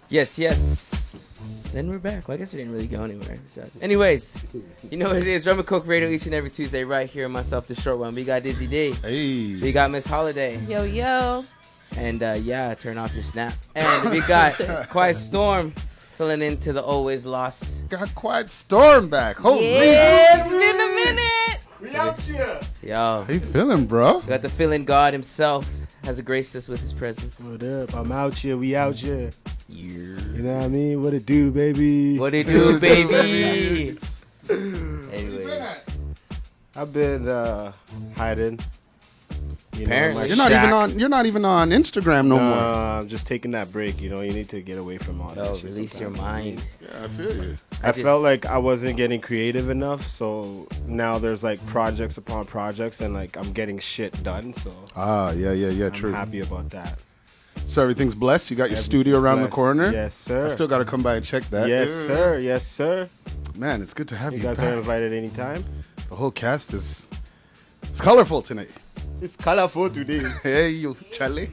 Yes. And we're back. Well, I guess we didn't really go anywhere. Anyways, you know what it is. Rumncokeradio each and every Tuesday right here. Myself, the short one. We got Dizzy D. Hey. We got Miss Holliday. Yo, yo. And turn off your snap. And we got Quiet Storm filling into the always lost. Got Quiet Storm back. Holy. Yeah, it's been a minute. We out here. Yo. How you feeling, bro? We got the feeling God himself has graced us with his presence. What up? I'm out here. We out here. Yeah. You know what I mean? What it do, baby? What it do, baby? Anyways. I've been hiding. You know, Apparently. You're not even on Instagram no more. I'm just taking that break. You know, you need to get away from all that Oh, shit release your sometimes. mind. Yeah, I feel you. I felt like I wasn't getting creative enough, so now there's like projects upon projects, and like I'm getting shit done. So Yeah, I'm true. happy about that. So everything's blessed. You got your Everything's studio around blessed. the corner. Yes, sir. I still got to come by and check that. Yes, sir. Yes, sir. Man, it's good to have You you guys back. are invited anytime. The whole cast is colorful tonight. It's colorful today. Hey, you Charlie.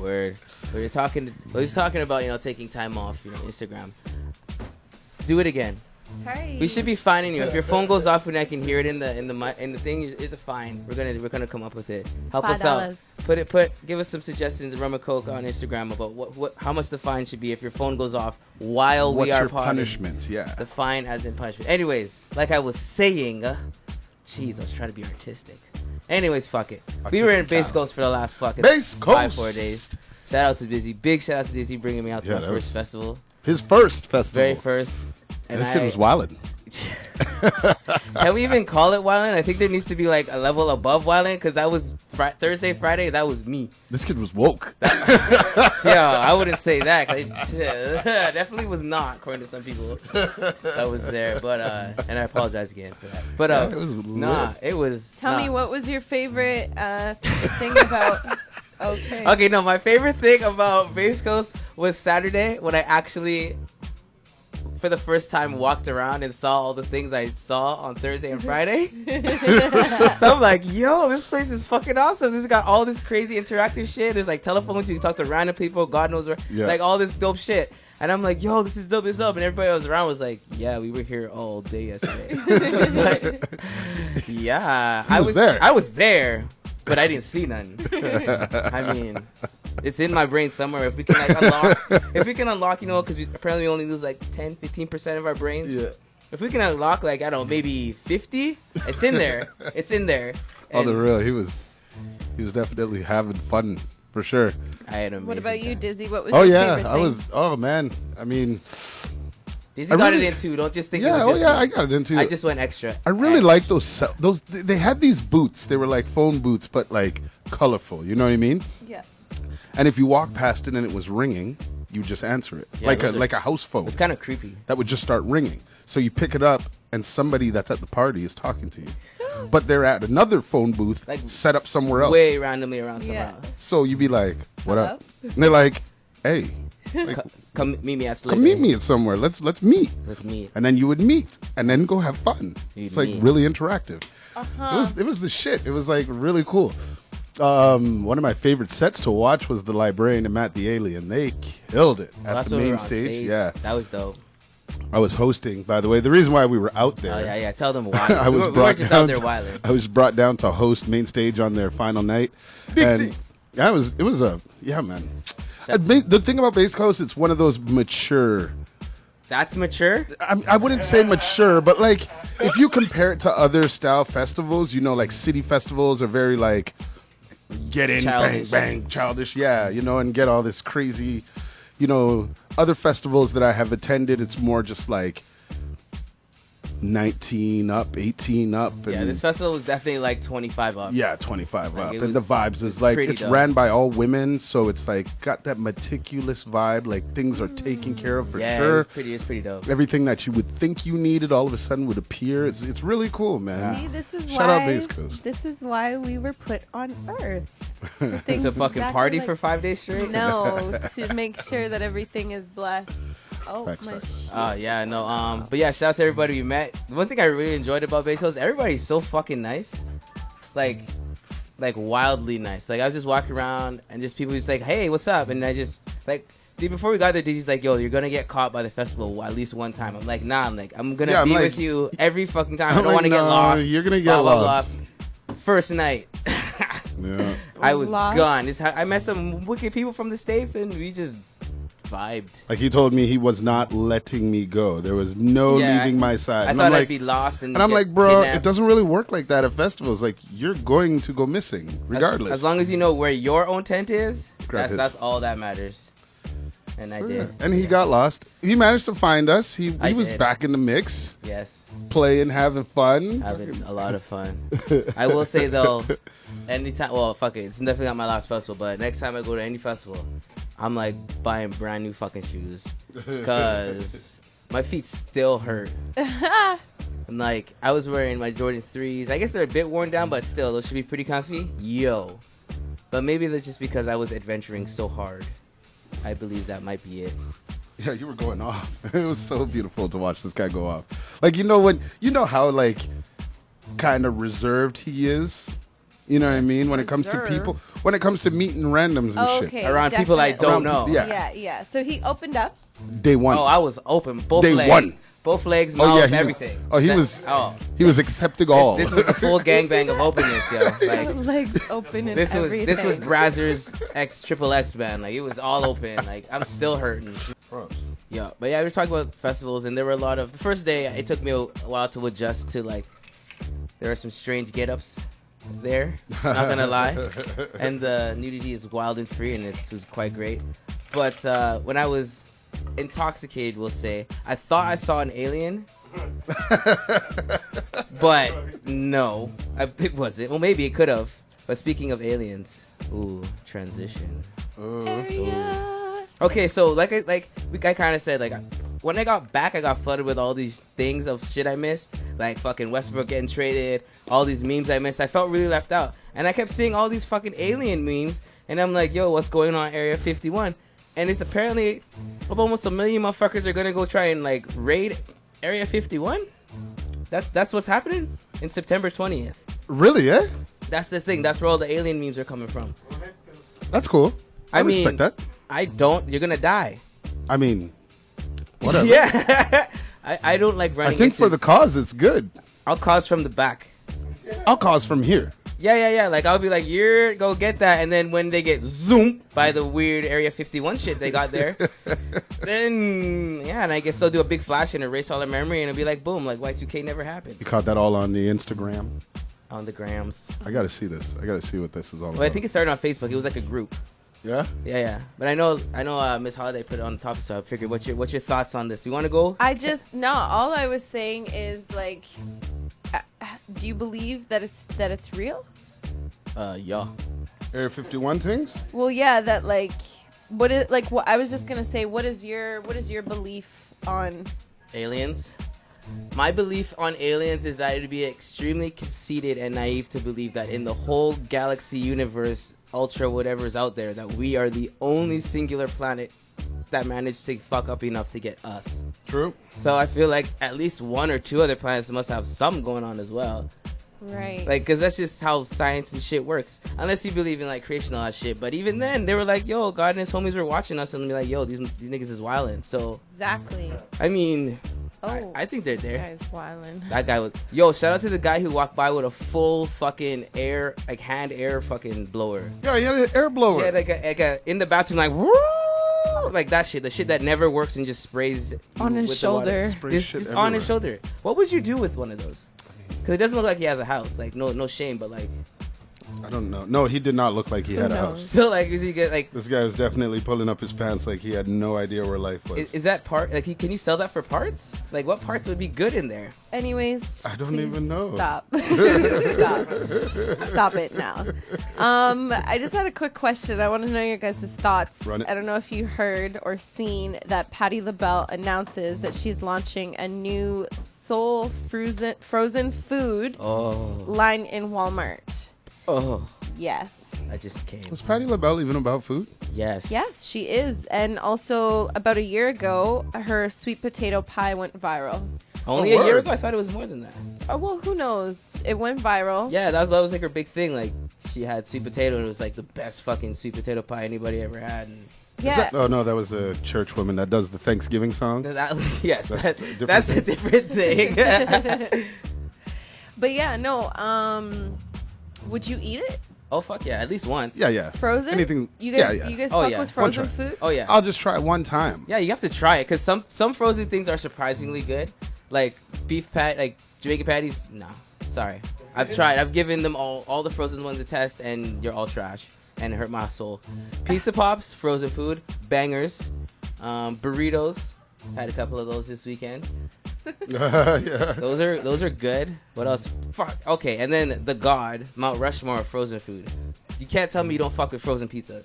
Word. We were just talking about, taking time off, Instagram. Do it again. Sorry. We should be finding you. If your phone goes off and I can hear it in the thing, it's a fine. We're gonna come up with it. Help us out. Give us some suggestions. Rum and Coke on Instagram about how much the fine should be if your phone goes off while What's we are your potting. punishment? Yeah. The fine as in punishment. Anyways, like I was saying, jeez, I was trying to be artistic. Anyways, fuck it. We were in Artistic Bass Coast for the last fucking Bass 4 Coast. days. Shout out to Dizzy. Big shout out to Dizzy bringing me out to my that first was festival. His first festival. Very first. And this kid was wildin'. Can we even call it wildin'? I think there needs to be like a level above wildin', because that was Thursday, Friday. That was me. This kid was woke. Yeah, I wouldn't say that. 'Cause it definitely was not, according to some people that was there. But and I apologize again for that. But Yeah, it was lit. it was. Tell me, what was your favorite thing about... Okay, no, my favorite thing about Bass Coast was Saturday when I actually, for the first time, walked around and saw all the things I saw on Thursday and Friday. So I'm like, yo, this place is fucking awesome. This has got all this crazy interactive shit. There's like telephones, you can talk to random people, God knows where, like all this dope shit. And I'm like, yo, this is dope, And everybody else around was like, yeah, we were here all day yesterday. Like, yeah. I was there, but I didn't see none. I mean, it's in my brain somewhere. If we can unlock, because apparently we only lose like 10-15% of our brains. Yeah. If we can unlock like, I don't know, maybe 50, it's in there. It's in there. Oh, the real. He was definitely having fun for sure. I had an What about amazing you, time. Dizzy? What was your favorite thing? Oh man. I mean, Dizzy got it in too. Don't just think it was just me. I got it in too. I just went extra. I really like those. They had these boots. They were like phone boots, but like colorful. You know what I mean? Yeah. And if you walk past it and it was ringing, you just answer it, Yeah, like a house phone. It's kind of creepy. That would just start ringing. So you pick it up, and somebody that's at the party is talking to you, but they're at another phone booth Like, set up somewhere else. Way randomly around Yeah. somehow. So you'd be like, "What Hello? up?" And they're like, "Hey, like, Come meet me at Slippery. come meet me at somewhere. Let's meet." Let's meet. And then you would meet, and then go have fun. You'd It's like meet. really interactive. Uh-huh. It was the shit. It was like really cool. One of my favorite sets to watch was the Librarian and Matt the Alien. They killed it Well, at that's the when we main were on stage. Yeah, That was dope. I was hosting. By the way, the reason why we were out there. Oh, yeah. Tell them why. I was we brought weren't just down out there to- wilding. I was brought down to host main stage on their final night. Big and things. Yeah, it was man. The thing about Bass Coast, it's one of those mature. That's mature? I wouldn't say mature, but like if you compare it to other style festivals, like city festivals are very like get in, Childish. bang, childish, yeah, and get all this crazy, other festivals that I have attended, it's more just like 19 up, 18 up. And Yeah, this festival was definitely like 25 up. yeah, 25 Like, up. it And the was- vibes is like, pretty it's dope. ran by all women, so it's like got that meticulous vibe, like things are taken care of for Yeah, sure. it's pretty dope. Everything that you would think you needed all of a sudden would appear. It's really cool, man. See, this is Shout out why Bass Coast. this is why we were put on Earth. It's a fucking party for 5 days straight? No, to make sure that everything is blessed. Oh Facts, my facts. shit. Yeah, no, but yeah, shout out to everybody we met. The one thing I really enjoyed about Bass Coast, everybody's so fucking nice. Like like wildly nice. Like I was just walking around and just people just like, hey, what's up? And I just like. Dude, before we got there, Dizzy's like, yo, you're gonna get caught by the festival at least one time. I'm like, nah, I'm gonna be with you every fucking time. I don't want to get lost. You're gonna get lost. First night. Yeah. I was Lost. gone. I met some wicked people from the States and we just vibed. Like he told me he was not letting me go. There was no leaving my side. I thought I'd be lost. And I'm like, bro, kidnapped. it doesn't really work like that at festivals. Like, you're going to go missing regardless. As long as you know where your own tent is, Grab that's all that matters. And I did. And he got lost. He managed to find us. He was did. back in the mix. Yes. Playing, having fun. Having a lot of fun. I will say, though, anytime, well, fuck it. It's definitely not my last festival, but next time I go to any festival, I'm like buying brand new fucking shoes. Because my feet still hurt. And like, I was wearing my Jordan 3s. I guess they're a bit worn down, but still, those should be pretty comfy. Yo. But maybe that's just because I was adventuring so hard. I believe that might be it. Yeah, you were going off. It was so beautiful to watch this guy go off. Like, how like kind of reserved he is. You know what I mean? When it comes to people, when it comes to meeting randoms and shit. Around people I don't know. Yeah. So he opened up. Day one. Oh, I was open. Both Day legs. one. Both legs, mouth, everything. He was accepting all. This was the full gangbang of openness, yo. Like, Legs open and this everything. was Brazzers XXX band. Like, it was all open. Like, I'm still hurting. Yeah, but yeah, we were talking about festivals, and there were a lot of. The first day, it took me a while to adjust to like. There are some strange get-ups there. Not gonna lie, and the nudity is wild and free, and it was quite great. But when I was intoxicated, we'll say, I thought I saw an alien. But no, it wasn't. Well, maybe it could have. But speaking of aliens, ooh, transition. Area. Okay, so like I kind of said, like when I got back, I got flooded with all these things of shit I missed, like fucking Westbrook getting traded, all these memes I missed. I felt really left out, and I kept seeing all these fucking alien memes, and I'm like, yo, what's going on, Area 51? And it's apparently almost 1 million motherfuckers are gonna go try and like raid Area 51. That's what's happening in September 20th. Really, eh? That's the thing. That's where all the alien memes are coming from. That's cool. I respect that. I don't. You're gonna die. I mean, whatever. Yeah. I don't like running. I think for the cause, it's good. I'll cause from the back. I'll cause from here. Yeah. Like, I'll be like, you're go get that. And then when they get zoomed by the weird Area 51 shit they got there, then, yeah, and I guess they'll do a big flash and erase all their memory, and it'll be like, boom, like Y2K never happened. You caught that all on the Instagram? On the grams. I got to see this. I got to see what this is all about. Well, I think it started on Facebook. It was like a group. Yeah? Yeah. But I know Miss Holliday put it on the topic, so I figured, what's your thoughts on this? You want to go? All I was saying is, like, do you believe that it's real? Yeah. Area 51 things? Well, yeah, that like what I was just gonna say, what is your belief on aliens? My belief on aliens is that it would be extremely conceited and naive to believe that in the whole galaxy, universe, ultra whatever is out there, that we are the only singular planet that managed to fuck up enough to get us. True. So I feel like at least 1 or 2 other planets must have something going on as well. Right. Like, because that's just how science and shit works. Unless you believe in, like, creation and all that shit. But even then, they were like, yo, God and his homies were watching us and be like, yo, these niggas is wildin'. So, exactly. I mean, Oh, I think they're this there. guy's wildin'. That guy was, yo, shout out to the guy who walked by with a full fucking air, like hand air fucking blower. Yeah, he had an air blower. Yeah, like a in the bathroom, like, woo! Like that shit, the shit that never works and just sprays on his shoulder. Just on his shoulder. What would you do with one of those? Because it doesn't look like he has a house. Like, no shame, but like, I don't know. No, he did not look like he had a house. So like, is he get like? This guy was definitely pulling up his pants like he had no idea where life was. Is that part? Like, can you sell that for parts? Like, what parts would be good in there? Anyways, I don't even know. Stop. Stop it now. I just had a quick question. I want to know your guys' thoughts. Run it. I don't know if you heard or seen that Patti LaBelle announces that she's launching a new soul frozen food line in Walmart. Oh, Yes. I just came. Was Patti LaBelle even about food? Yes. Yes, she is. And also, about a year ago, her sweet potato pie went viral. Only a year ago? I thought it was more than that. Oh, well, who knows? It went viral. Yeah, that was like her big thing. Like, she had sweet potato, and it was like the best fucking sweet potato pie anybody ever had. And Yeah. Oh no, that was a church woman that does the Thanksgiving song. yes, That's that's a different thing. But yeah, no. Would you eat it? Oh fuck yeah, at least once. Yeah. Frozen? Anything? You guys, yeah. you guys Oh, fuck yeah. with One frozen try. food? Oh yeah. I'll just try it one time. Yeah, you have to try it because some frozen things are surprisingly good. Like beef pat, like Jamaican patties. No, sorry. I've tried. I've given them all the frozen ones a test, and you're all trash, and it hurt my soul. Pizza pops, frozen food, bangers, burritos. Had a couple of those this weekend. Yeah. Those are good. What else? Fuck. Okay, and then the God Mount Rushmore of frozen food. You can't tell me you don't fuck with frozen pizzas.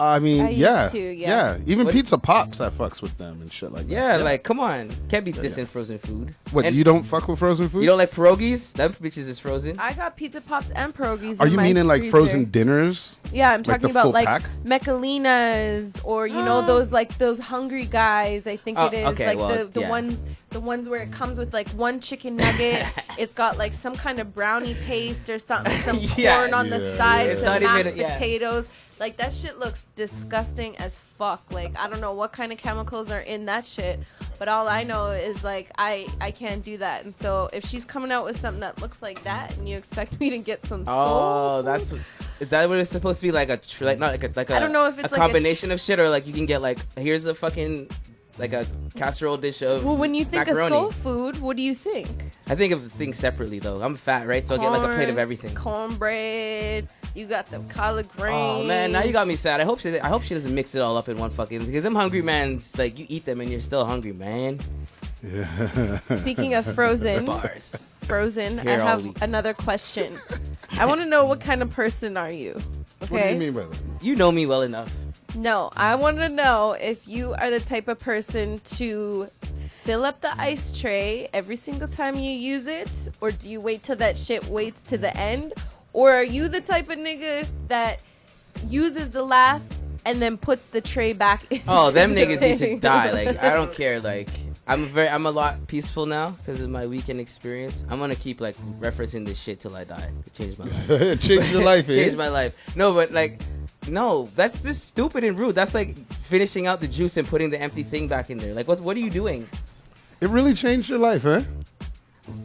I mean, I used yeah, to, yeah. Even What- pizza pops, I fucks with them and shit like that. Yeah, like come on, can't be dissing frozen food. What? And You don't fuck with frozen food? you don't like pierogies? Them bitches is frozen. I got pizza pops and pierogies. Are in you my meaning like freezer. frozen dinners? Yeah, I'm Like talking the about full like pack? Mecalinas or those hungry guys. I think Oh, it is okay, like well, the yeah. ones where it comes with like one chicken nugget. It's got like some kind of brownie paste or something, some Yeah. corn on the Yeah, side, yeah. It's some not even- mashed yeah. potatoes. Like that shit looks disgusting as fuck. Like I don't know what kind of chemicals are in that shit, but all I know is like I can't do that. And so if she's coming out with something that looks like that, and you expect me to get some soul Oh, food, that's is that what it's supposed to be like not like a I don't know if it's a like a combination of shit or like you can get like here's a fucking like a casserole dish of Well, when you think macaroni. of soul food, what do you think? I think of things separately though. I'm fat, right? So I get like a plate of everything. Cornbread. You got the collard greens. Oh man, now you got me sad. I hope she doesn't mix it all up in one fucking because them hungry mans like you eat them and you're still hungry, man. Speaking of frozen, Bars. I Here all have week. another question. I want to know what kind of person are you? Okay. What do you mean by that? You know me well enough. No, I want to know if you are the type of person to fill up the ice tray every single time you use it, or do you wait till that shit waits to the end, or are you the type of nigga that uses the last and then puts the tray back in? Oh, them niggas need to die. Like I don't care. Like I'm a lot peaceful now because of my weekend experience. I'm gonna keep like referencing this shit till I die. It changed my life. Change your life, eh? Changed my life. No, but like, no, that's just stupid and rude. That's like finishing out the juice and putting the empty thing back in there. Like, what are you doing? It really changed your life, huh?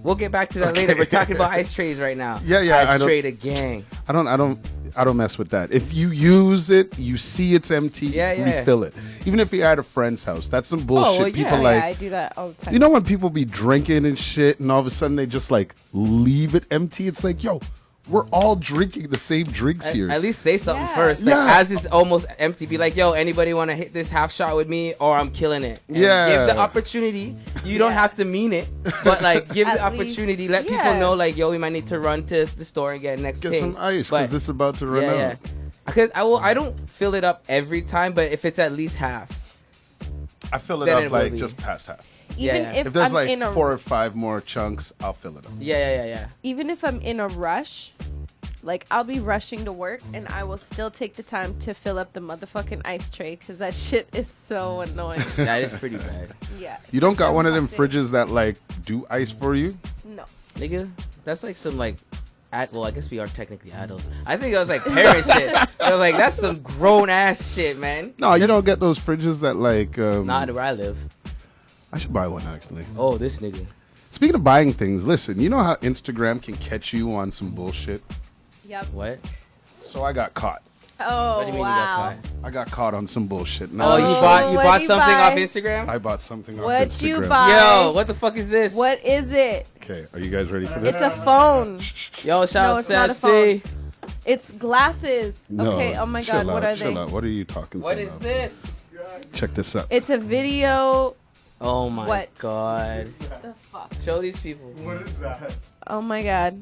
We'll get back to that Okay. later. We're talking about ice trays right now. Yeah, I Ice don't- tray the gang. I don't mess with that. If you use it, you see it's empty, Yeah. refill it. Even if you're at a friend's house, that's some bullshit. well, yeah. People Oh, like, yeah, I do that all the time. you know when people be drinking and shit, and all of a sudden they just like leave it empty. It's like, yo, we're all drinking the same drinks here. At least say something Yeah. first. Like, Yeah. as it's almost empty, be like, yo, anybody want to hit this half shot with me or I'm killing it? And Yeah. Give the opportunity. You don't have to mean it, but like give the At least, opportunity. Let people yeah. know, like, yo, we might need to run to the store and get next Get thing. some ice But- because this is about to run yeah. out. Because I don't fill it up every time, but if it's at least half. I fill it Then up it will like be. just past half. Even Yeah. If there's I'm like in a 4 or 5 more chunks, I'll fill it up. Yeah. even if I'm in a rush, like I'll be rushing to work and I will still take the time to fill up the motherfucking ice tray because that shit is so annoying. That is pretty bad. Yeah. You don't got one of them Especially fridges that like do ice for you? No. Nigga, that's like some like well, I guess we are technically adults. I think that was like parent shit. I was like, that's some grown ass shit, man. No, you don't get those fridges that like. Not where I live. I should buy one actually. Oh, this nigga. Speaking of buying things, listen. You know how Instagram can catch you on some bullshit? Yep. What? So I got caught. Oh, What do you mean wow. you got caught? I got caught on some bullshit. Oh, Now you Oh, bought what'd bought you something buy? off Instagram? I bought something off What'd Instagram. you buy? Yo, what the fuck is this? What is it? Okay, are you guys ready for this? It's a phone. Yo, shout No, out it's not a Steph C. It's glasses. No, Okay, oh my chill god, what out, are they? chill out. What are you talking What about? is this? Check this out. It's a video. Oh my What? god. The fuck? Show these people. What is that? Oh my god.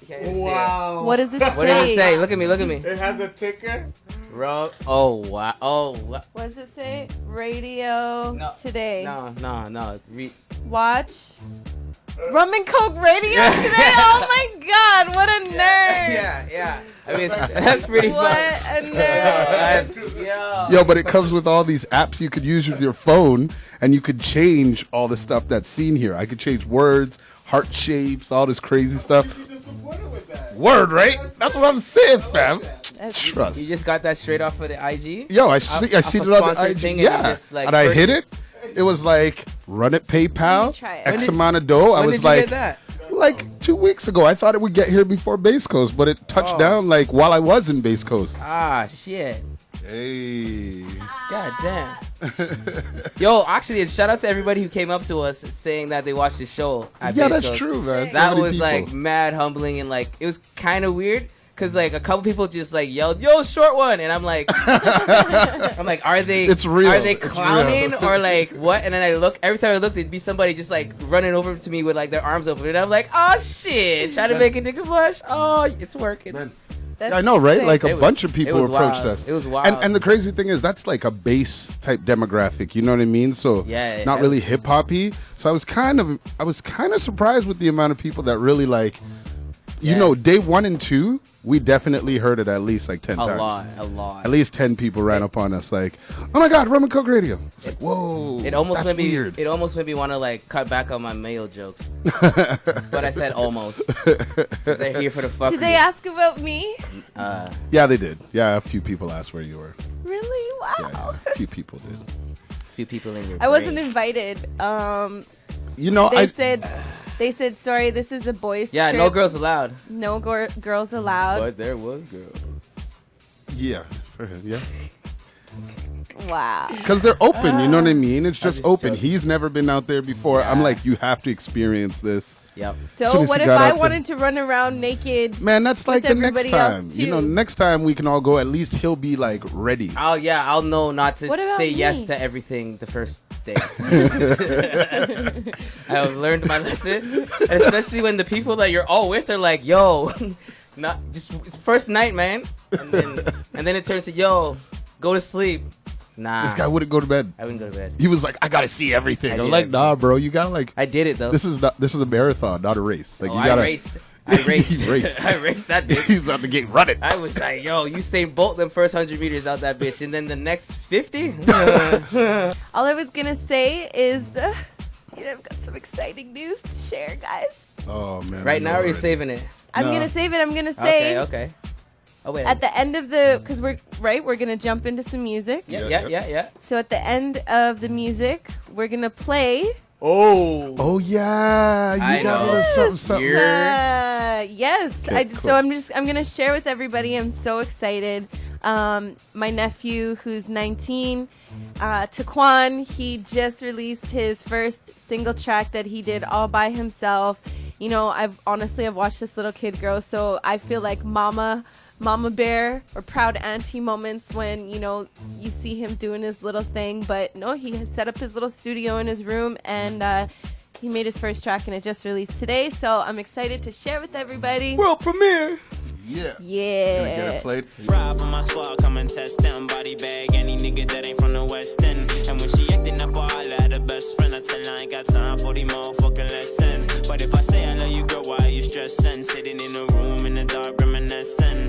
You can't even see What does it say? it. What does it say? Look at me, look at me. It has a ticker. Bro. Oh wow. Oh wow. What does it say? Radio No. today. No. Watch. Rum and Coke radio Yeah. today? Oh my god, what a nerd. Yeah. I mean, that's pretty What fun. a nerd. That's, yo. Yo, but it comes with all these apps you could use with your phone, and you could change all the stuff that's seen here. I could change words, heart shapes, all this crazy stuff. You just support it with Word, right? That's what I'm saying, fam. Trust. You just got that straight off of the IG? Yo, I see it on the sponsored IG. thing and Yeah. you just, like, And I hit it. purchased. It was like, run it Let me PayPal, try it. X amount of dough. I When was did you like, get that? like 2 weeks ago. I thought it would get here before Bass Coast, but it touched Oh. down like while I was in Bass Coast. Ah, shit. Hey. God damn. Yo, actually, shout out to everybody who came up to us saying that they watched the show at Yeah, Bass that's Coast. true, man. That So many was people. like mad humbling and like it was kind of weird because like a couple people just like yelled, "Yo, short one," and I'm like, are they? It's real. Are they It's clowning real. or like what? And then I look every time I looked, it'd be somebody just like running over to me with like their arms open, and I'm like, "Oh shit!" Trying to make a nigga blush. Oh, it's working. Man. That's I know, right? sick. Like a It was- bunch of it people was approached wild. us. It was wild. And the crazy thing is, that's like a bass type demographic. You know what I mean? So Yeah, not that really was- hip hoppy. So I was kind of surprised with the amount of people that really like. You Yeah. know, day 1 and 2, we definitely heard it at least like 10 a times. lot. At least 10 people ran up on us like, "Oh my God, Rumncokeradio!" It's like, whoa, It almost that's made me. weird. It almost made me want to like cut back on my male jokes, but I said almost. 'Cause they're here for the fuck. Did they ask about me? Yeah, they did. Yeah, a few people asked where you were. Really? Wow. Yeah, a few people did. Few people in your. I wasn't brain. invited. You know, They said, sorry, this is a boys' Yeah, trip. no girls allowed. No girls allowed. But there was girls. yeah, for him, yeah. Wow. Because they're open, you know what I mean? It's just just open. joking. He's never been out there before. I'm Yeah. like, you have to experience this. Yep. As soon So as what he if got I out there- wanted to run around naked? Man, that's like the next everybody else, time. You know, too. next time we can all go. At least he'll be like ready. I'll know not to What about say yes me? to everything the first day. I have learned my lesson, and especially when the people that you're all with are like, "Yo, not just it's first night, man," and then it turns to, "Yo, go to sleep." Nah, This guy wouldn't go to bed. I wouldn't go to bed. He was like, I gotta see everything. I I'm did like, everything. nah, bro, you gotta like. I did it though. This is a marathon, not a race. Like Oh, you gotta. I raced. I raced. He raced. I raced that bitch. He was out the gate running. I was like, yo, Usain Bolt them first 100 meters out that bitch, and then the next 50. All I was gonna say is, I've got some exciting news to share, guys. Oh man. Right I know now, or are you already. saving it? I'm No. gonna save it. I'm gonna say Okay. Oh wait. at the end of because we're gonna jump into some music. Yeah. So at the end of the music, we're gonna play. Oh. Oh yeah, you I got know. me something. Yes. Okay, So I'm gonna share with everybody. I'm so excited. My nephew, who's 19, Taquan, he just released his first single track that he did all by himself. You know, I've watched this little kid grow, so I feel like mama bear or proud auntie moments when, you know, you see him doing his little thing. But no, he has set up his little studio in his room, and he made his first track, and it just released today. So I'm excited to share with everybody. World premiere. Yeah. Yeah. Gonna get it played. Ride for my squad, come and test them. Body bag, any nigga that ain't from the West End. And when she acting up, all I had a best friend. I tell her I ain't got time for these motherfucking lessons. But if I say I love you, girl, why you stressing? Sitting in a room in the dark, reminiscing.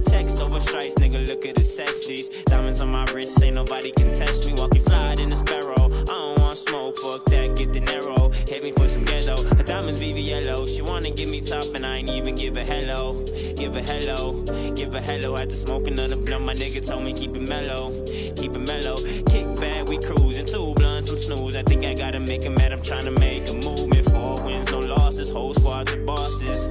Text over stripes, nigga, look at the text, please. Diamonds on my wrist, ain't nobody can test me. Walking fly in a sparrow. I don't want smoke, fuck that, get the narrow. Hit me for some ghetto. Her diamonds VV yellow. She wanna give me top, and I ain't even give a hello. Give a hello. Had to smoke another blunt. My nigga told me keep it mellow. Kick back, we cruising. 2 blunts, I'm snooze. I think I gotta make a mad. I'm trying to make a movement. 4 wins, no losses. Whole squad to bosses.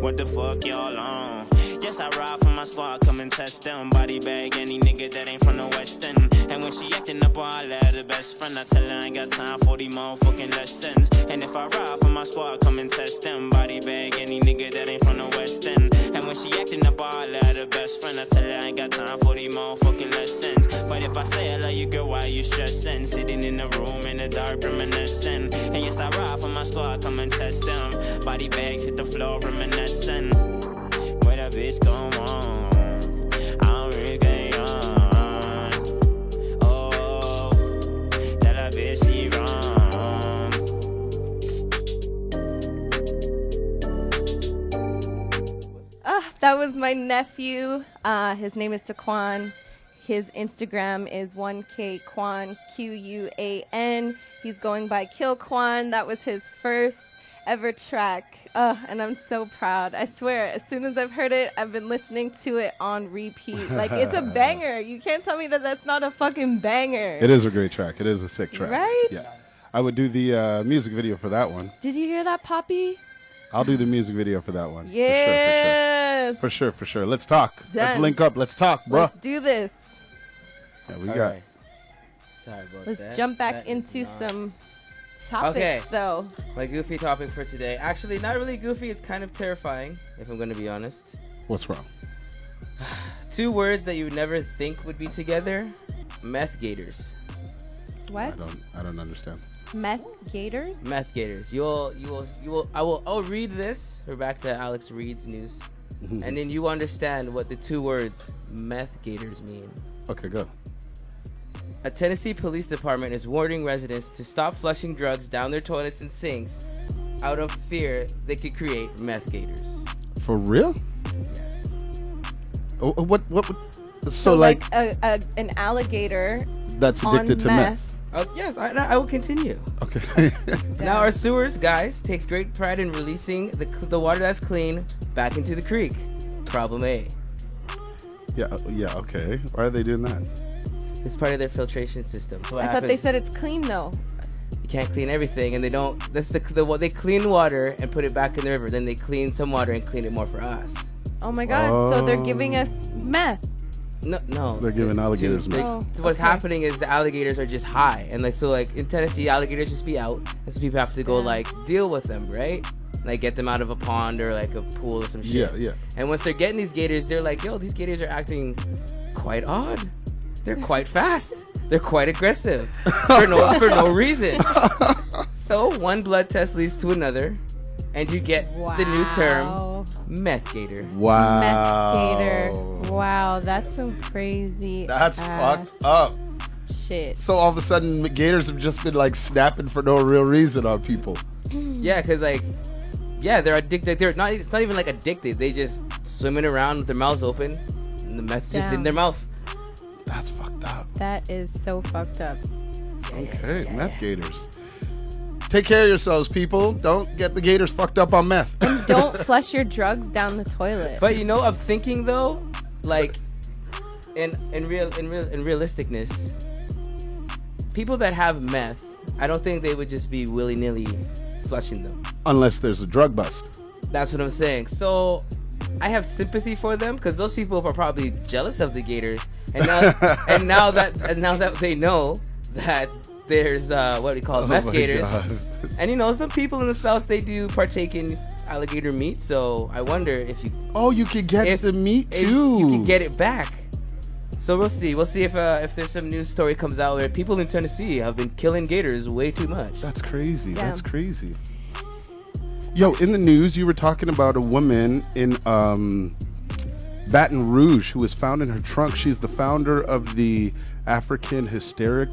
What the fuck y'all on? Yes, I ride for my squad, come and test them. Body bag, any nigga that ain't from the West End. And when she acting up, I let her best friend. I tell her I ain't got time for these motherfucking lessons. And if I ride for my squad, come and test them. Body bag, any nigga that ain't from the West End. And when she acting up, I let her best friend. I tell her I ain't got time for these motherfucking lessons. But if I say I love you, girl, why you stressing? Sitting in the room in the dark, reminiscing. And yes, I ride for my squad, come and test them. Body bags hit the floor, reminiscing. Where that bitch gon' on? I don't really get on. Oh, tell that bitch she wrong. That was my nephew. His name is Taquan. His Instagram is 1K Quan, Quan. He's going by Kill Quan. That was his first. ever track. And I'm so proud. I swear, as soon as I've heard it, I've been listening to it on repeat. Like, it's a banger. You can't tell me that that's not a fucking banger. It is a great track. It is a sick track. Right? Yeah. I would do the music video for that one. Did you hear that, Poppy? I'll do the music video for that one. Yes. For sure. Let's talk. Let's Done. link up. Let's talk, bro. Let's do this. Yeah, we All got. right. Sorry about Let's that. jump back That into is not- some topics, Okay. though. My goofy topic for today. Actually, not really goofy. It's kind of terrifying, if I'm going to be honest. What's wrong? 2 words that you would never think would be together. Meth gators. What? I don't understand. Meth gators? Meth gators. I'll read this. We're back to Alex Reed's news. And then you understand what the 2 words meth gators mean. Okay, go. A Tennessee police department is warning residents to stop flushing drugs down their toilets and sinks out of fear they could create meth gators. For real? Yes. Oh, what? So like an alligator that's on addicted to meth. Oh, yes, I will continue. Okay. Now our sewers, guys, takes great pride in releasing the water that's clean back into the creek. Problem A. yeah. Okay. Why are they doing that? It's part of their filtration system. So what I thought they happens- said it's clean, though. you can't clean everything, and they don't. That's they clean water and put it back in the river. Then they clean some water and clean it more for us. Oh, my God. So they're giving us meth. No. They're giving it's alligators too- meth. Oh, so what's okay. happening is the alligators are just high, and like in Tennessee, alligators just be out, and so people have to go deal with them, right? Like get them out of a pond or like a pool or some shit. Yeah. And once they're getting these gators, they're like, yo, these gators are acting quite odd. They're quite fast. They're quite aggressive for no reason. So one blood test leads to another, and you get the new term meth gator. Wow. Meth gator. Wow, that's some crazy That's ass fucked up. shit. So all of a sudden, gators have just been like snapping for no real reason on people. Yeah, cause they're addicted. It's not even like addicted. They just swimming around with their mouths open, and the meth's just in Damn. their mouth. That's fucked up. That is so fucked up. Okay, meth gators. Take care of yourselves, people. Don't get the gators fucked up on meth. Don't flush your drugs down the toilet. But I'm thinking though, like in realisticness, people that have meth, I don't think they would just be willy-nilly flushing them. Unless there's a drug bust. That's what I'm saying. So I have sympathy for them because those people are probably jealous of the gators, and now that they know that there's what we call meth my gators, God. and some people in the South, they do partake in alligator meat. So I wonder if you You can get the meat if too. you can get it back. So we'll see. We'll see if there's some news story comes out where people in Tennessee have been killing gators way too much. That's crazy. Yeah. That's crazy. Yo, in the news, you were talking about a woman in Baton Rouge who was found in her trunk. She's the founder of the African Historic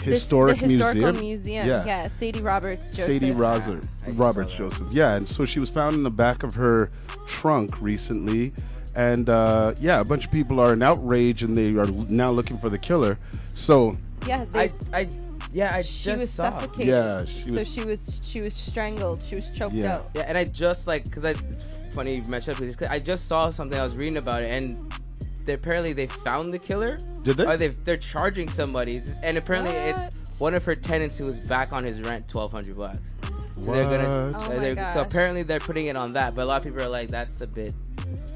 Historical Museum. Yeah, Sadie Roberts Joseph. Sadie I just Roberts saw that. Joseph. Yeah, and so she was found in the back of her trunk recently. And a bunch of people are in outrage and they are now looking for the killer. So Yeah, I she just was saw. suffocated. Yeah, she was strangled. She was choked Yeah. out. Yeah, and I just it's funny you mentioned this. 'Cause I just saw something. I was reading about it, and apparently they found the killer. Did they? Or they're charging somebody, and apparently What? it's one of her tenants who was back on his rent, $1,200. So they're What? gonna. Oh my gosh. So apparently they're putting it on that, but a lot of people are like, that's a bit.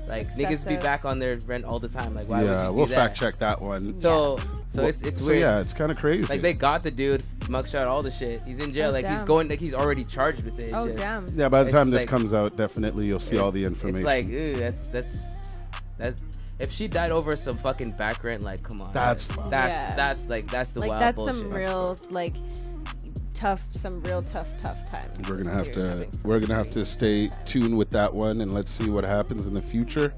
Like niggas be Excessive. back on their rent all the time. Like why would you do we'll that? fact check that one. So Well, it's so weird. yeah, it's kind of crazy. Like they got the dude, mugshot, all the shit. He's in jail. Oh, Like he's damn. going. Like he's already charged with it. It's Oh just- damn. Yeah, by the It's time this like- comes out, definitely you'll see all the information. It's like, ooh, that's. If she died over some fucking back rent, like, come on. That's like, fucked. Yeah. that's the Like wild that's bullshit. some real like tough times. we're gonna have You're to having some stay tuned with that one, and let's see what happens in the future.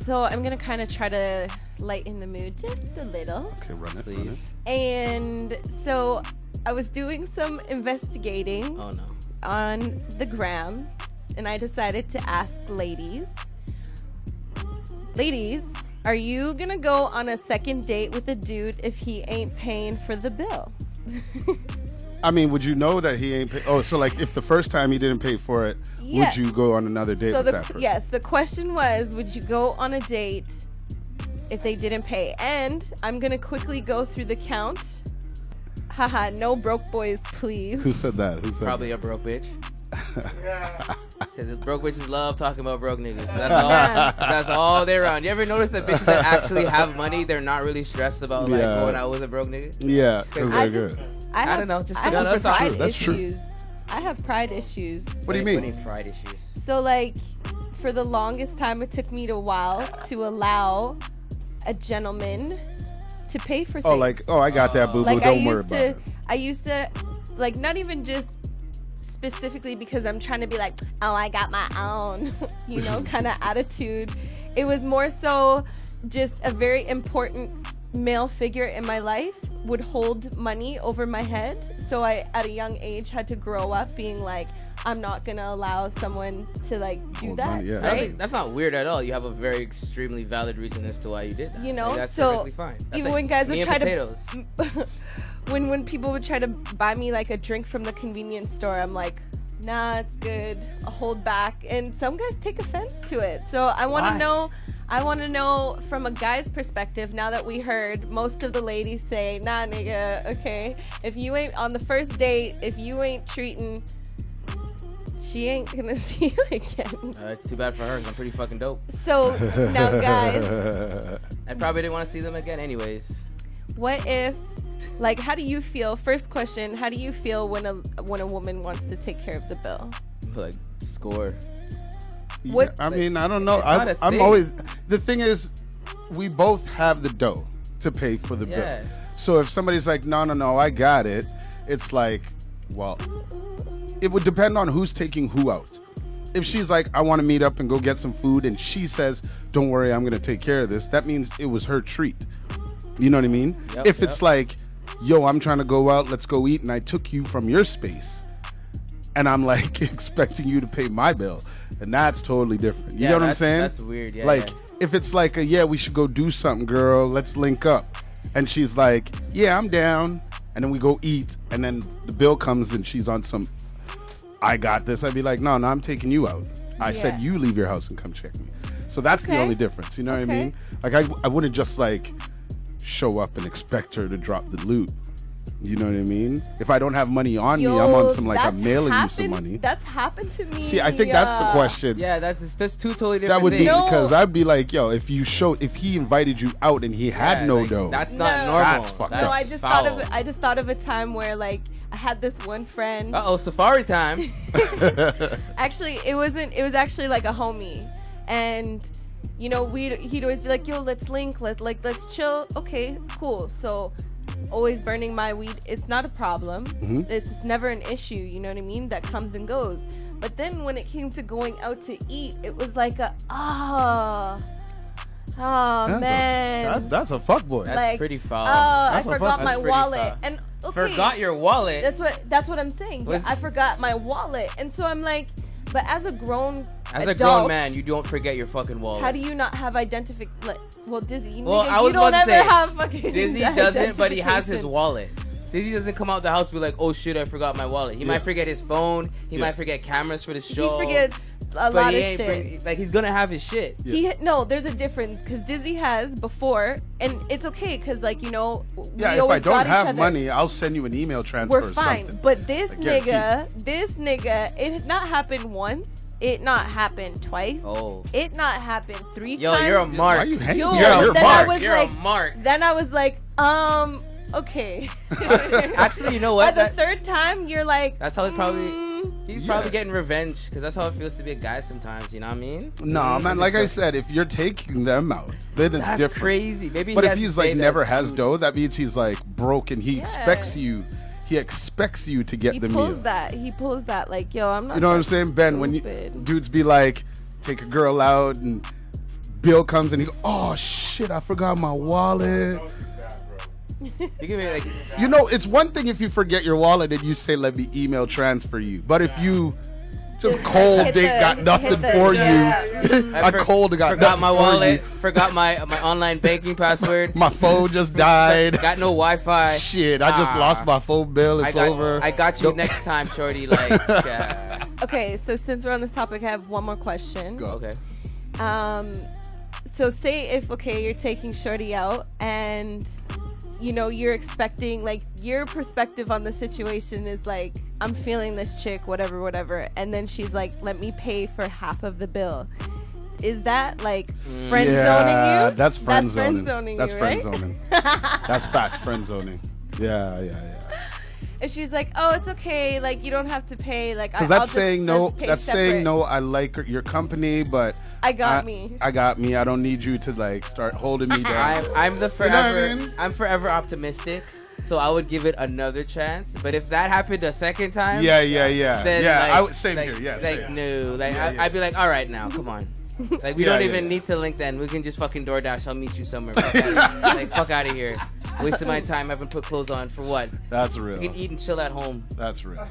So I'm gonna kind of try to lighten the mood just a little. Okay, run it. Please. And so I was doing some investigating Oh no. on the gram, and I decided to ask ladies, are you gonna go on a second date with a dude if he ain't paying for the bill? I mean, would you know that he ain't pay? Oh, so like if the first time he didn't pay for it, Yeah. would you go on another date with that person? Yes, the question was, would you go on a date if they didn't pay? And I'm going to quickly go through the count. Haha, no broke boys, please. Who said that? Who said Probably that? a broke bitch. Because broke bitches love talking about broke niggas. That's all they're around. You ever notice that bitches that actually have money, they're not really stressed about like going out with a broke nigga? Yeah, because they're good. I don't know, just I have another thought. pride That's true. issues. I have pride issues. What do you mean? Pride issues. So like, for the longest time, it took me a while to allow a gentleman to pay for things. I got that, boo boo. Like Don't worry about it. I used to, like, not even just specifically because I'm trying to be like, oh, I got my own, kind of attitude. It was more so just a very important male figure in my life would hold money over my head. So I, at a young age, had to grow up being like, I'm not going to allow someone to like do Hold that. money, yeah. I don't Right? think that's not weird at all. You have a very extremely valid reason as to why you did that. Like, that's so perfectly fine. That's even like when guys me would and try potatoes. to when people would try to buy me like a drink from the convenience store, I'm like, nah, it's good. I'll hold back. And some guys take offense to it. So I want to know from a guy's perspective, now that we heard most of the ladies say, nah, nigga, okay, if you ain't on the first date, if you ain't treating, she ain't gonna see you again. It's too bad for her 'cause I'm pretty fucking dope. So now guys, I probably didn't want to see them again anyways. what if, like, how do you feel? First question, how do you feel when a woman wants to take care of the bill? Like, score. What- I mean, I don't know. It's not a I'm thing. always. The thing is, we both have the dough to pay for the Yeah. bill. So if somebody's like, no, I got it, it's like, well, it would depend on who's taking who out. If she's like, I want to meet up and go get some food, and she says, don't worry, I'm going to take care of this, that means it was her treat. You know what I mean? Yep, If it's like, yo, I'm trying to go out, let's go eat, and I took you from your space, and I'm like expecting you to pay my bill, and that's totally different. You know what I'm saying? That's weird. Yeah. Like, yeah. if it's like we should go do something, girl, let's link up. And she's like, yeah, I'm down. And then we go eat, and then the bill comes and she's on some, I got this. I'd be like, no, I'm taking you out. I said you leave your house and come check me. So that's the Okay. only difference. You know what I Okay. mean? Like, I wouldn't just like show up and expect her to drop the loot. You know what I mean? If I don't have money on me, I'm on some like, I'm mailing you some money. That's happened to me. See, I think that's the question. Yeah, that's two totally different That would be things. No. because I'd be like, yo, if he invited you out and he had Yeah, no like, dough, That's not No. normal. That's fucked No, up. I just thought of a time where like I had this one friend. Uh-oh, safari time. Actually, it was actually like a homie, and he'd always be like, yo, let's link, let's chill. Okay, cool. So always burning my weed, it's not a problem. It's never an issue, you know what I mean? That comes and goes. But then when it came to going out to eat, it was like man. That's a fuckboy. That's Like, pretty foul. I That's a forgot fuck- my that's pretty wallet. foul. And okay, Forgot your wallet. that's what I'm saying. Yeah, Was- I forgot my wallet. And so I'm like, but as a grown As a adult, grown man, you don't forget your fucking wallet. how do you not have Well, Dizzy, Well, nigga, I was you don't about to ever say, have fucking Dizzy doesn't, but he has his identification. wallet. Dizzy doesn't come out the house and be like, oh shit, I forgot my wallet. He might forget his phone. He might forget cameras for the show. He forgets a but lot he of ain't shit. like, he's gonna have his shit. No, there's a difference because Dizzy has before, and it's okay because we Yeah, if I always got don't each have other. money, I'll send you an email transfer We're or fine. something. But this I guarantee nigga, it had not happened once. It not happened twice. Oh. It not happened 3 Yo, times. you're a mark. Why are you hanging? Yo, You're a then mark. I was You're like, a mark. Then I was like, okay. Actually, you know By what? the third time, you're like, That's how he probably. He's probably Yeah. getting revenge because that's how it feels to be a guy sometimes. You know what I mean? No, man. Like I said, if you're taking them out, then it's That's different. crazy. Maybe. But he if has to he's say like that never as has food. dough, that means he's like broke and he expects you. He expects you to get he the pulls meal. that. He pulls that. Like, yo, I'm not. You know what I'm that saying, Ben? When stupid. dudes be like, take a girl out and bill comes and he go, oh shit, I forgot my wallet. You give me like. You know, it's one thing if you forget your wallet and you say, let me email transfer you. But if you Just cold dick got nothing for you. I cold got forgot my nothing wallet. for you. Forgot my online banking password. My phone just died. Got no Wi-Fi. Shit, I just lost my phone bill. It's over. I got you next time, shorty. Like, yeah. Okay, so since we're on this topic, I have one more question. Go. Okay. So say if you're taking shorty out and you're expecting, like, your perspective on the situation is like, I'm feeling this chick, whatever, and then she's like, let me pay for half of the bill. Is that like friend zoning you? That's friend zoning. zoning. That's friend zoning, right? That's facts, friend zoning. Yeah. And she's like, oh, it's okay, like, you don't have to pay, like, because I'll saying just no. pay That's separate. saying no. I like your company, but I got me. I don't need you to like start holding me down. I'm the forever. You know what I mean? I'm forever optimistic, so I would give it another chance. But if that happened a second time, Yeah. then, Yeah, like, I would same like, here. Yeah, like same. no, like Yeah. I'd be like, all right, now, come on. Like, we Yeah, don't yeah, even yeah. need to link then. We can just fucking DoorDash. I'll meet you somewhere. Fuck out of here. Wasting my time having put clothes on for what? That's You real. can eat and chill at home. That's real.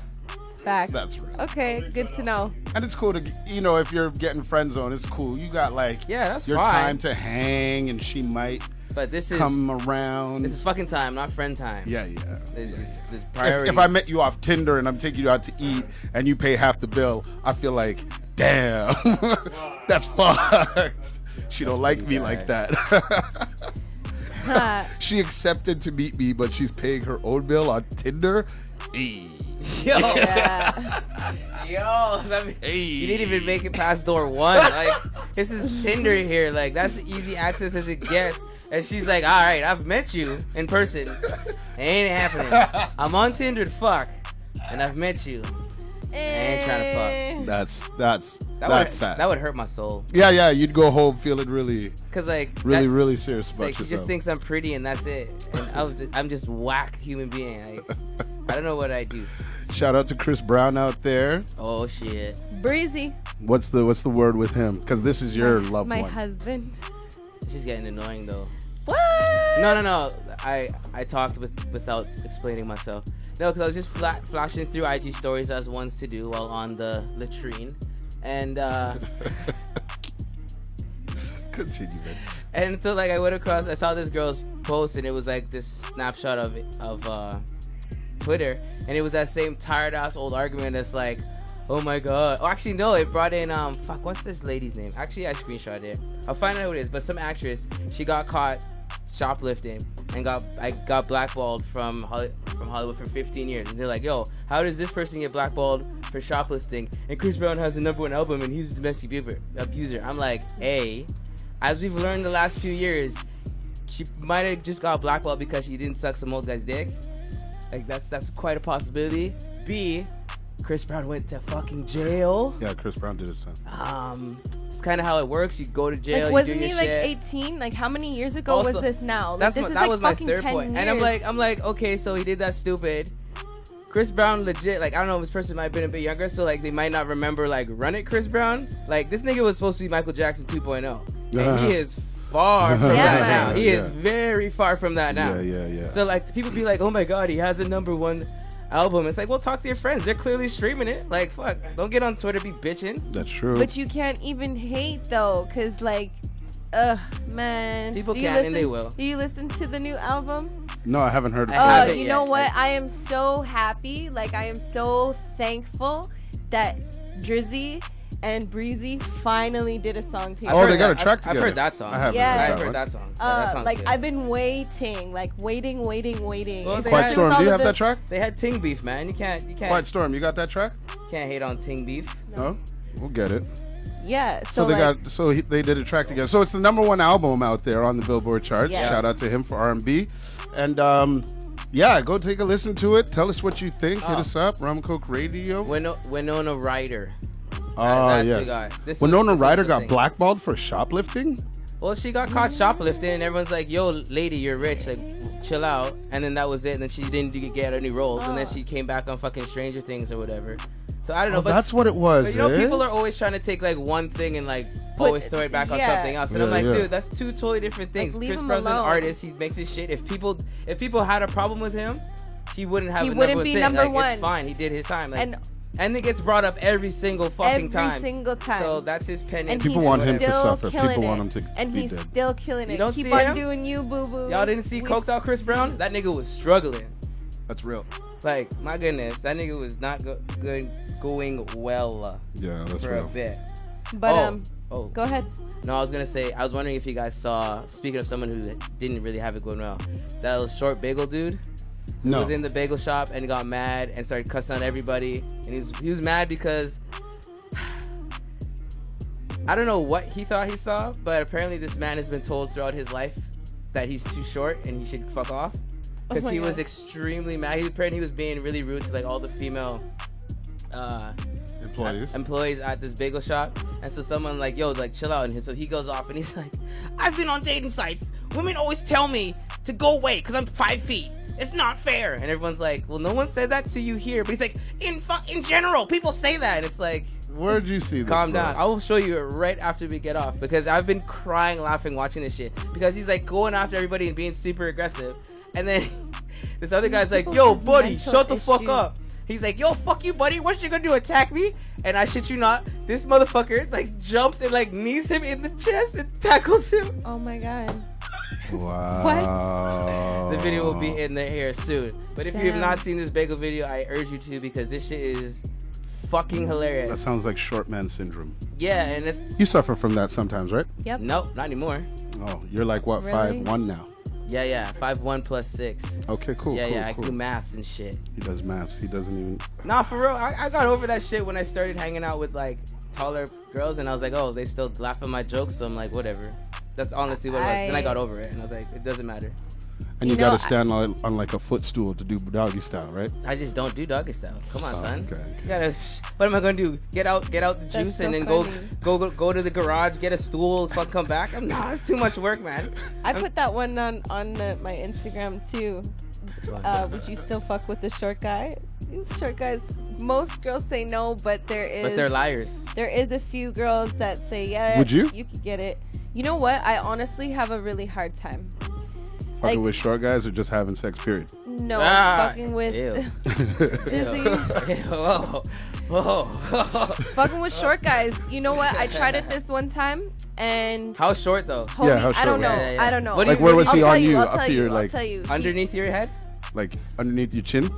Facts. That's real. Okay, good to know. And it's cool to, if you're getting friend zone, it's cool. You got like Yeah, that's your fine. time to hang, and she might But this is come around. this is fucking time, not friend time. Yeah. There's priorities. If I met you off Tinder and I'm taking you out to eat and you pay half the bill, I feel like, damn, that's fucked. She don't like me like that. She accepted to meet me, but she's paying her own bill on Tinder. Hey. Yo, Yeah. you didn't even make it past door one. Like, this is Tinder here. Like, that's the easy access as it gets. And she's like, all right, I've met you in person. It ain't happening. I'm on Tinder to fuck, and I've met you. I ain't trying to fuck. That's sad. That would hurt my soul. Yeah, you'd go home feeling really Cause like really serious it's about like she yourself. just thinks I'm pretty and that's it. And I'm just whack human being. Like, I don't know what I do. Shout out to Chris Brown out there. Oh shit. Breezy. What's the word with him? Because this is your loved My one. husband. She's getting annoying though. What? No. I talked without explaining myself. No, because I was just flashing through IG stories as ones to do while on the latrine, and Continue, man. and so like I saw this girl's post and it was like this snapshot of Twitter, and it was that same tired ass old argument that's like, oh my god. Oh, actually no, it brought in what's this lady's name? Actually, I screenshot it. I'll find out who it is, but some actress. She got caught shoplifting and got blackballed from Hollywood for 15 years. And they're like, yo, how does this person get blackballed for shoplifting? And Chris Brown has a #1 album and he's a domestic abuser. I'm like, A, as we've learned the last few years, she might have just got blackballed because she didn't suck some old guy's dick. Like, that's quite a possibility. B, Chris Brown went to fucking jail. Yeah, Chris Brown did his time. It's kind of how it works. You go to jail. Like, you do wasn't your he shit. like 18? Like, how many years ago Also, was this now? Like, That is like was my fucking third 10 point. years. And I'm like, okay, so he did that stupid. Chris Brown legit, like, I don't know, this person might have been a bit younger, so like they might not remember like Run It Chris Brown. Like, this nigga was supposed to be Michael Jackson 2.0. And he is far from Yeah, that man. now. He is very far from that now. Yeah. So like people be like, oh my god, he has a #1 album. It's like, well, talk to your friends. They're clearly streaming it. Like, fuck. Don't get on Twitter be bitching. That's true. But you can't even hate though, cause like, man. People Do you can and they will. Do you listen to the new album? No, I haven't heard of I it. haven't You yet. know what? I am so happy. Like, I am so thankful that Drizzy and Breezy finally did a song together. Oh, they got a track I've together. heard that song. I haven't Yeah. heard I've that heard one. that song. Yeah, that sounds Like, good. I've been waiting. Well, they Quiet had- Storm, do you have the- that track? They had Ting Beef, man. You can't Quiet Storm, you got that track? hate on Ting Beef. No? We'll get it. Yeah. So they like, they did a track together. So it's the #1 album out there on the Billboard charts. Yeah. Shout out to him for R&B. And yeah, go take a listen to it. Tell us what you think. Hit us up, Rumncokeradio. Winona Ryder. Oh, That's the yes. guy. This Winona was Ryder the got thing. blackballed for shoplifting? Well, she got caught shoplifting, and everyone's like, "Yo, lady, you're rich. Like, chill out." And then that was it. And then she didn't get any roles, and then she came back on fucking Stranger Things or whatever. So I don't know. Oh, but that's what it was, But you know, eh? people are always trying to take like one thing and like always throw it back on yeah. something else. And Yeah, I'm like, yeah. dude, that's two totally different things. leave Chris him Brown's an alone. artist. He makes his shit. If people had a problem with him, he wouldn't have. He a wouldn't #1 be thing. number Like, one. It's fine. He did his time. Like, and And it gets brought up every single fucking time. Every single time. So that's his penance. And People he's want him to still suffer. killing People want it. him to And be he's dead. still killing it. You don't Keep see on him? doing you, boo boo. Y'all didn't see coked out Chris Brown? That nigga was struggling. That's real. Like, my goodness, that nigga was not going well Yeah, that's for a real. bit. But Oh, go ahead. no, I was gonna say, I was wondering if you guys saw, speaking of someone who didn't really have it going well, that little short bagel dude who No. was in the bagel shop and got mad and started cussing on everybody. And he was mad because I don't know what he thought he saw, but apparently this man has been told throughout his life that he's too short and he should fuck off. Because my he was God. extremely mad. Apparently he was being really rude to like all the female employees at this bagel shop. And so someone like, yo, like chill out. And so he goes off and he's like, I've been on dating sites. Women always tell me to go away because I'm 5 feet. It's not fair. And everyone's like, well, no one said that to you here. But he's like, in general, people say that. And it's like, Where'd you see this? calm bro? down. I will show you it right after we get off because I've been crying, laughing, watching this shit because he's like going after everybody and being super aggressive. And then this other guy's like, yo, People's buddy, mental shut the fuck issues. up. He's like, yo, fuck you, buddy. What you gonna do, attack me? And I shit you not, this motherfucker like jumps and like knees him in the chest and tackles him. Oh my god. Wow. The video will be in the air soon. But if you have Damn. not seen this bagel video, I urge you to because this shit is fucking hilarious. That sounds like short man syndrome. Yeah, and it's You suffer from that sometimes, right? Yep. nope, not anymore. Oh, you're like what, Really? 5'1" now? Yeah, 5'1 plus 6. Okay, cool. Yeah, cool, I cool. do maths and shit. He does maths. He doesn't even. Nah, for real, I got over that shit when I started hanging out with like taller girls, and I was like, oh, they still laugh at my jokes, so I'm like, whatever. That's honestly what it was. Then I got over it, and I was like, it doesn't matter. And You you know, gotta stand on like a footstool to do doggy style, right? I just don't do doggy style. Come on, Oh, son. okay. You gotta. What am I gonna do? Get out the juice so and then funny. go to the garage, get a stool, fuck, come back. Nah, it's too much work, man. I put that one on my Instagram too. Would you still fuck with the short guy? These short guys, most girls say no, but But they're liars. there is a few girls that say yeah. Would you? You could get it. You know what? I honestly have a really hard time. Fucking Like- with short guys or just having sex, period? No, Ah, fucking with ew. Dizzy. Whoa. Whoa. Fucking with short guys. You know what? I tried it this one time and How short though? holy, Yeah, how I don't short? know. Yeah. I don't know. What do Like, you- where was I'll he tell on you? I'll Up tell to your, you. I'll like, tell you. Underneath your head? like underneath your chin?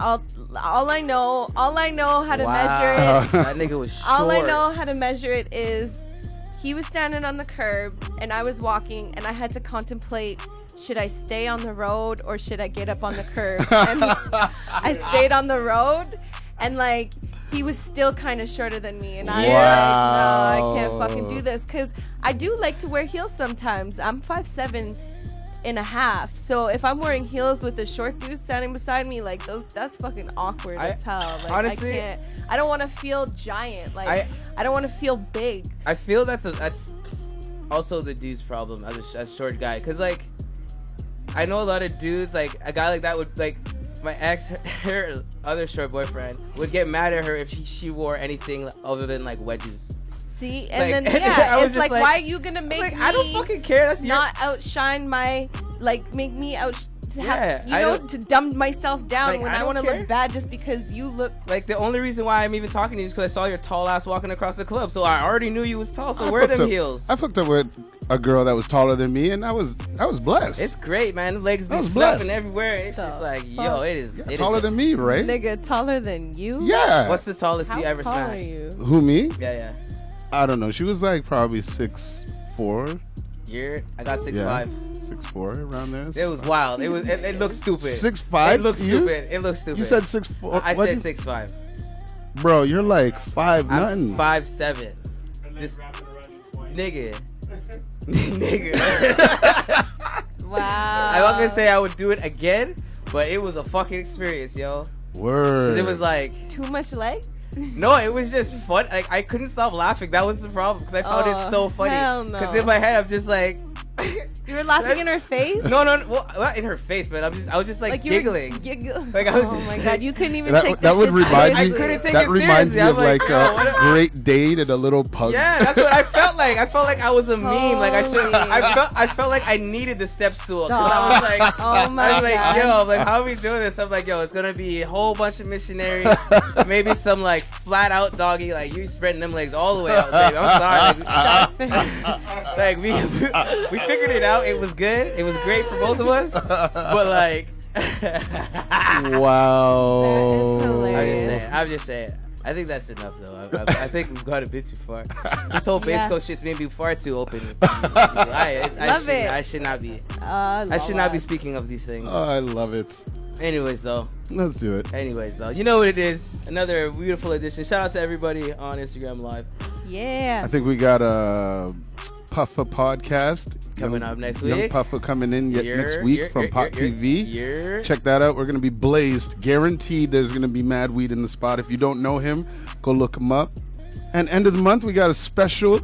All I know how to measure it. That nigga was short. All I know how to measure it is he was standing on the curb and I was walking and I had to contemplate, should I stay on the road or should I get up on the curb? And I stayed on the road and like he was still kind of shorter than me and I was like, no, I can't fucking do this because I do like to wear heels sometimes. I'm 5'7" and a half, so if I'm wearing heels with a short dude standing beside me, like that's fucking awkward as hell. Like, honestly, I don't want to feel giant. Like I don't want to feel big. I feel that's also the dude's problem as a short guy, cause like I know a lot of dudes, like a guy like that would like my ex, her other short boyfriend would get mad at her if she wore anything other than like wedges. See, and Like, then I was it's just like, like- why are you gonna make Like me I don't fucking care. That's not your outshine my make me out to Yeah, have I you know don't- to dumb myself down Like, when I I don't want to care. look bad just because you look. Like the only reason why I'm even talking to you is because I saw your tall ass walking across the club, so I already knew you was tall. So I wear fucked them up- heels. I fucked up with a girl that was taller than me, and I was blessed. It's great, man. The legs be I was flapping blessed. everywhere. It's The just like, fuck? yo, it is. Yeah, it taller is than me, right? Nigga taller than you. Yeah. What's the tallest How you ever tall smashed? are you? Who, me? Yeah. I don't know. She was like probably 6'4". I got 6'5". Yeah. 6'4", around there. It was wild. It looked stupid. 6'5"? It looked You? stupid. It looked stupid. You said 6'4". I What said you- 6'5". Bro, you're like 5 I'm nothing. 5'7". This nigga. Nigga. Wow. I'm not gonna say I would do it again, but it was a fucking experience, yo. 'Cause Word. it was like, too much leg. no, it was just fun. Like I couldn't stop laughing. That was the problem because I found it so funny. hell no. Because in my head I'm just like, You were laughing in her face? No, well, not in her face, but I was just like you were giggling. Like I was oh just my like- god, you couldn't even That, take that this would shit remind seriously. me. I couldn't take That it reminds me seriously. I'm of like, like oh, a great date and a little pug. Yeah, that's what I felt like. I felt like I was a meme. Like I should. Holy. I felt like I needed the step stool because I was like, Oh my I was like, god. yo, like how are we doing this? I'm like, yo, it's gonna be a whole bunch of missionary, maybe some like flat out doggy, like you spreading them legs all the way out, baby. I'm sorry. Stop it. Like we figured it out. It was good. It was great for both of us. But like, Wow. That is hilarious. I'm just saying. I think that's enough though. I think we've gone a bit too far. This whole bass coast shit's maybe far too open. Love it. I should not be. I I should not be speaking of these things. Oh, I love it. Anyways though. Let's do it. You know what it is. Another beautiful edition. Shout out to everybody on Instagram Live. Yeah. I think we got a Puffa podcast Coming up next Young week. Puffa coming in next week from Pot TV. Yeah. Check that out. We're going to be blazed. Guaranteed there's going to be mad weed in the spot. If you don't know him, go look him up. And end of the month, we got a special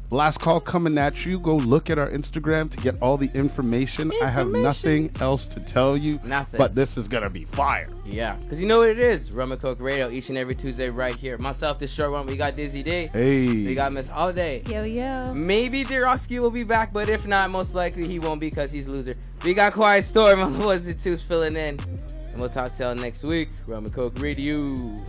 last call coming at you. Go look at our Instagram to get all the information. I have nothing else to tell you. Nothing. But this is going to be fire. Yeah, because you know what it is. Rumncokeradio each and every Tuesday right here. Myself, this short one, we got Dizzy Day. Hey. We got Miss Holliday. Yo. Maybe Deroski will be back, but if not, most likely he won't be because he's a loser. We got Quiet Storm on the ones and twos filling in. And we'll talk to y'all next week. Rumncokeradio.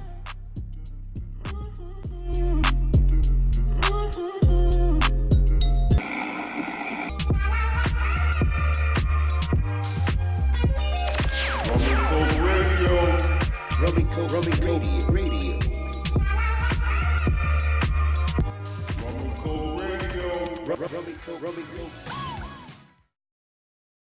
Rumncokeradio. Rumncokeradio.